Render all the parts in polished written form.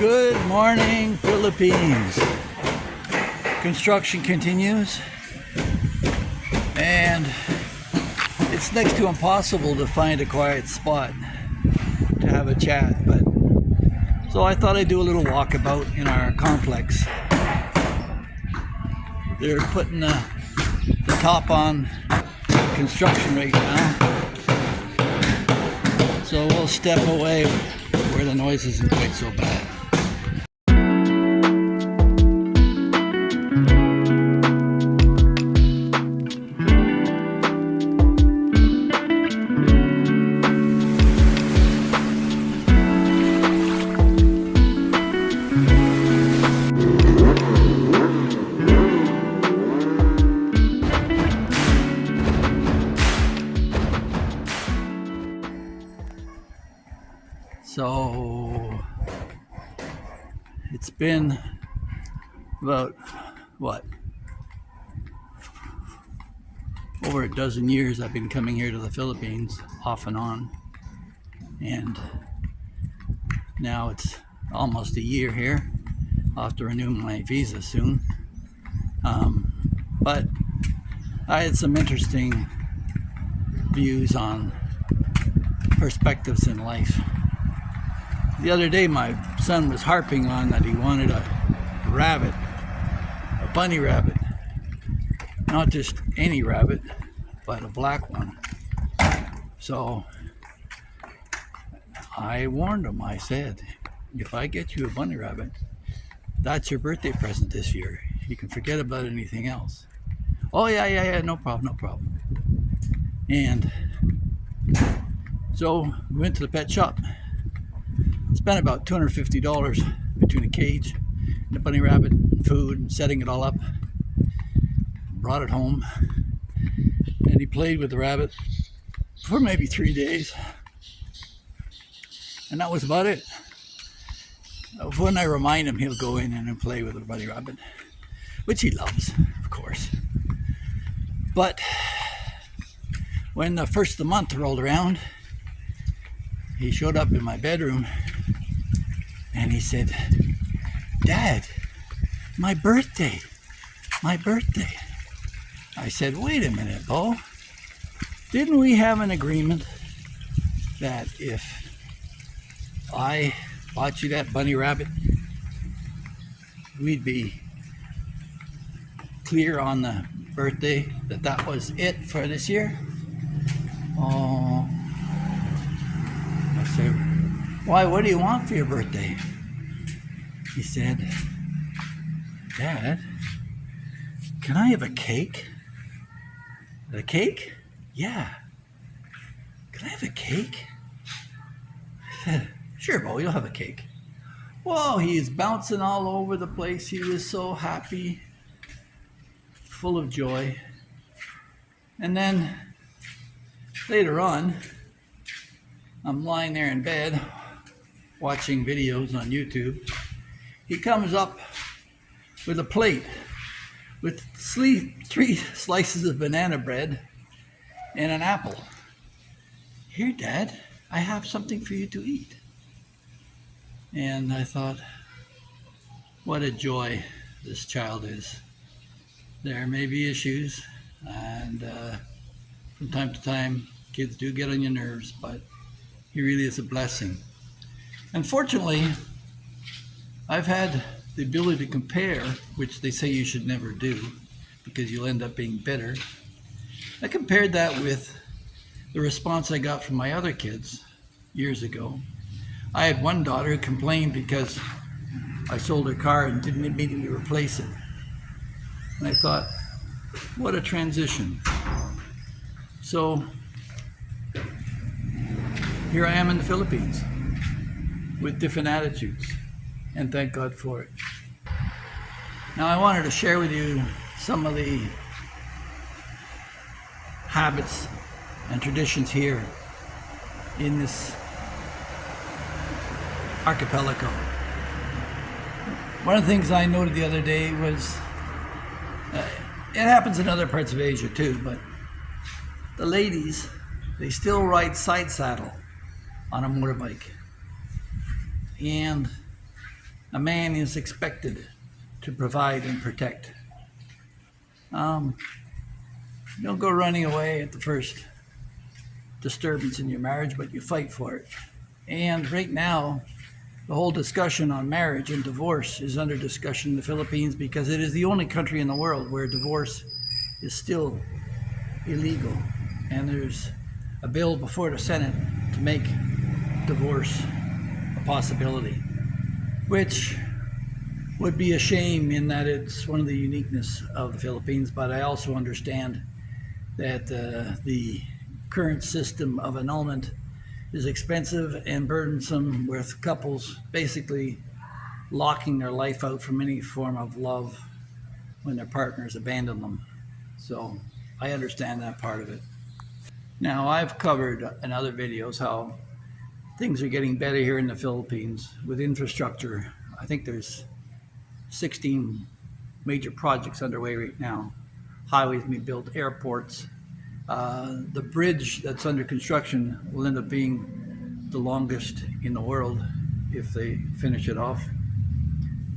Good morning, Philippines. Construction continues, and it's next to impossible to find a quiet spot to have a chat. But so I thought I'd do a little walkabout in our complex. They're putting the top on construction right now, so we'll step away where the noise isn't quite so bad. So it's been about over a dozen years I've been coming here to the Philippines off and on, and now it's almost a year here. I'll have to renew my visa soon, but I had some interesting views on perspectives in life. The other day my son was harping on that he wanted a rabbit, a bunny rabbit. Not just any rabbit, but a black one. So I warned him. I said, if I get you a bunny rabbit, that's your birthday present this year. You can forget about anything else. Oh yeah, no problem. And so we went to the pet shop. Spent about $250 between a cage and a bunny rabbit, food, and setting it all up. Brought it home, and he played with the rabbit for maybe 3 days, and that was about it. When I remind him, he'll go in and play with the bunny rabbit, which he loves, of course. But when the first of the month rolled around, he showed up in my bedroom and he said, "Dad, my birthday. I said, wait a minute, Bo. Didn't we have an agreement that if I bought you that bunny rabbit, we'd be clear on the birthday that was it for this year?" Oh, I said, "Why, what do you want for your birthday?" He said, "Dad, can I have a cake?" "A cake? Yeah. Can I have a cake?" I said, "Sure, Bo, you'll have a cake." Whoa, he's bouncing all over the place. He was so happy, full of joy. And then later on, I'm lying there in bed watching videos on YouTube. He comes up with a plate with three slices of banana bread and an apple. "Here, Dad, I have something for you to eat." And I thought, what a joy this child is. There may be issues, and from time to time, kids do get on your nerves, but he really is a blessing. Unfortunately, I've had the ability to compare, which they say you should never do because you'll end up being bitter. I compared that with the response I got from my other kids years ago. I had one daughter who complained because I sold her car and didn't immediately replace it. And I thought, what a transition. So here I am in the Philippines with different attitudes, and thank God for it. Now I wanted to share with you some of the habits and traditions here in this archipelago. One of the things I noted the other day was, it happens in other parts of Asia too, but the ladies, they still ride side saddle on a motorbike. And a man is expected to provide and protect. Um, don't go running away at the first disturbance in your marriage, but you fight for it. And right now, the whole discussion on marriage and divorce is under discussion in the Philippines because it is the only country in the world where divorce is still illegal. And there's a bill before the Senate to make divorce a possibility, which would be a shame in that it's one of the uniqueness of the Philippines. But I also understand that the current system of annulment is expensive and burdensome, with couples basically locking their life out from any form of love when their partners abandon them. So I understand that part of it. Now, I've covered in other videos how things are getting better here in the Philippines with infrastructure. I think there's 16 major projects underway right now. Highways being built, airports. The bridge that's under construction will end up being the longest in the world if they finish it off.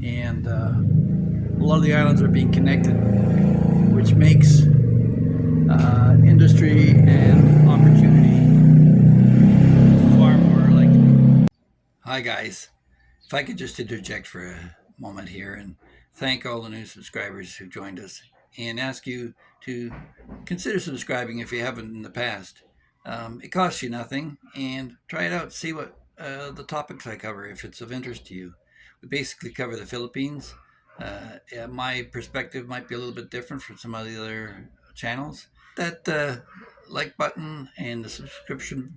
And a lot of the islands are being connected, which makes industry and opportunity far more likely. Hi guys, if I could just interject for a moment here and thank all the new subscribers who joined us and ask you to consider subscribing if you haven't in the past. It costs you nothing, and try it out. See what the topics I cover, if it's of interest to you. We basically cover the Philippines. Yeah, my perspective might be a little bit different from some of the other channels. That like button and the subscription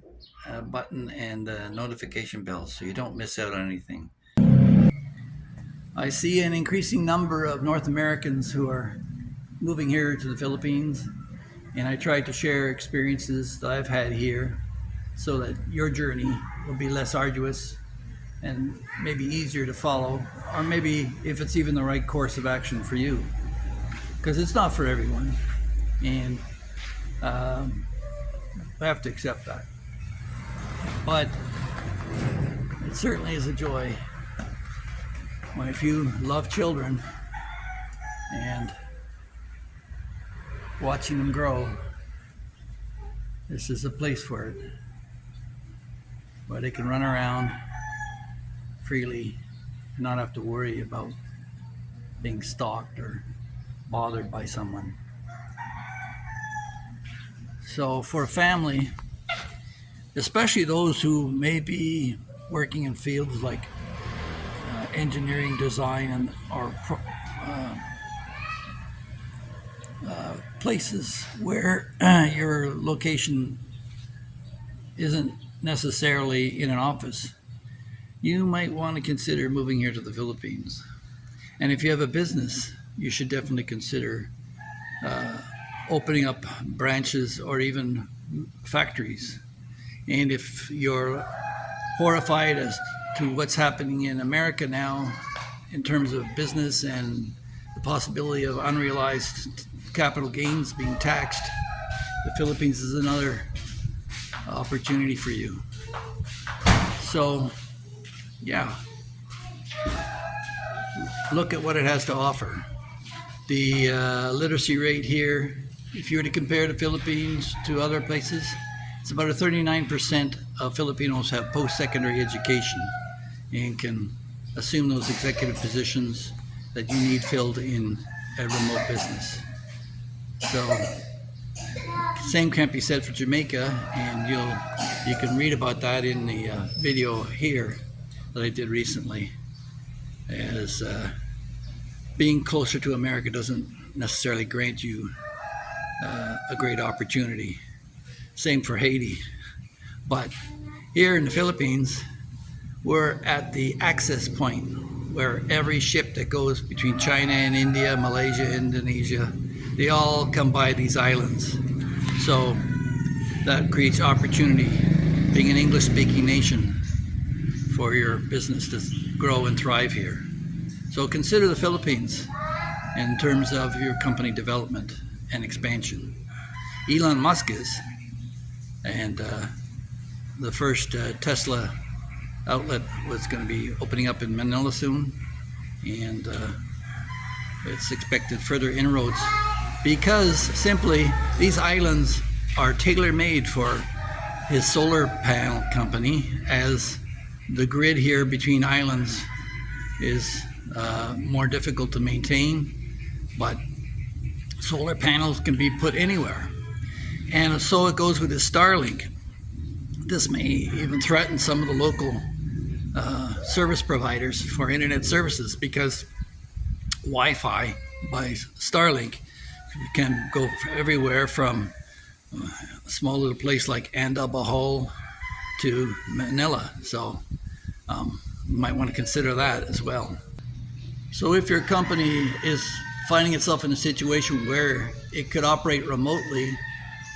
button and the notification bell so you don't miss out on anything. I see an increasing number of North Americans who are moving here to the Philippines, and I try to share experiences that I've had here so that your journey will be less arduous and maybe easier to follow, or maybe if it's even the right course of action for you, because it's not for everyone, and I have to accept that. But it certainly is a joy when, if you love children and watching them grow, this is a place for it, where they can run around freely and not have to worry about being stalked or bothered by someone. So for a family, especially those who may be working in fields like engineering, design, and or places where your location isn't necessarily in an office, you might want to consider moving here to the Philippines. And if you have a business, you should definitely consider opening up branches or even factories. And if you're horrified as to what's happening in America now in terms of business and the possibility of unrealized capital gains being taxed, the Philippines is another opportunity for you. So, yeah, look at what it has to offer. The literacy rate here, if you were to compare the Philippines to other places, it's about 39% of Filipinos have post-secondary education and can assume those executive positions that you need filled in a remote business. So, same can't be said for Jamaica, and you can read about that in the video here that I did recently. As being closer to America doesn't necessarily grant you a great opportunity. Same for Haiti. But here in the Philippines, we're at the access point where every ship that goes between China and India, Malaysia, Indonesia, they all come by these islands. So that creates opportunity, being an English-speaking nation, for your business to grow and thrive here. So consider the Philippines in terms of your company development and expansion. Elon Musk is, and the first Tesla outlet was going to be opening up in Manila soon, and it's expected further inroads because simply these islands are tailor-made for his solar panel company, as the grid here between islands is more difficult to maintain, but solar panels can be put anywhere. And so it goes with the Starlink. This may even threaten some of the local service providers for internet services, because Wi-Fi by Starlink can go everywhere from a small little place like Andabaho to Manila. So you might want to consider that as well. So if your company is finding itself in a situation where it could operate remotely,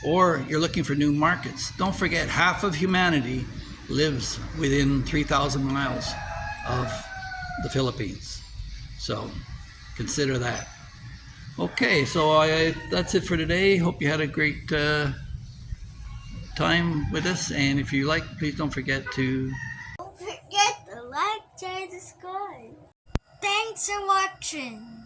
or you're looking for new markets, don't forget half of humanity lives within 3,000 miles of the Philippines. So consider that. Okay, so that's it for today. Hope you had a great time with us, and if you like, please don't forget to Don't forget to like, share, subscribe. Thanks for watching.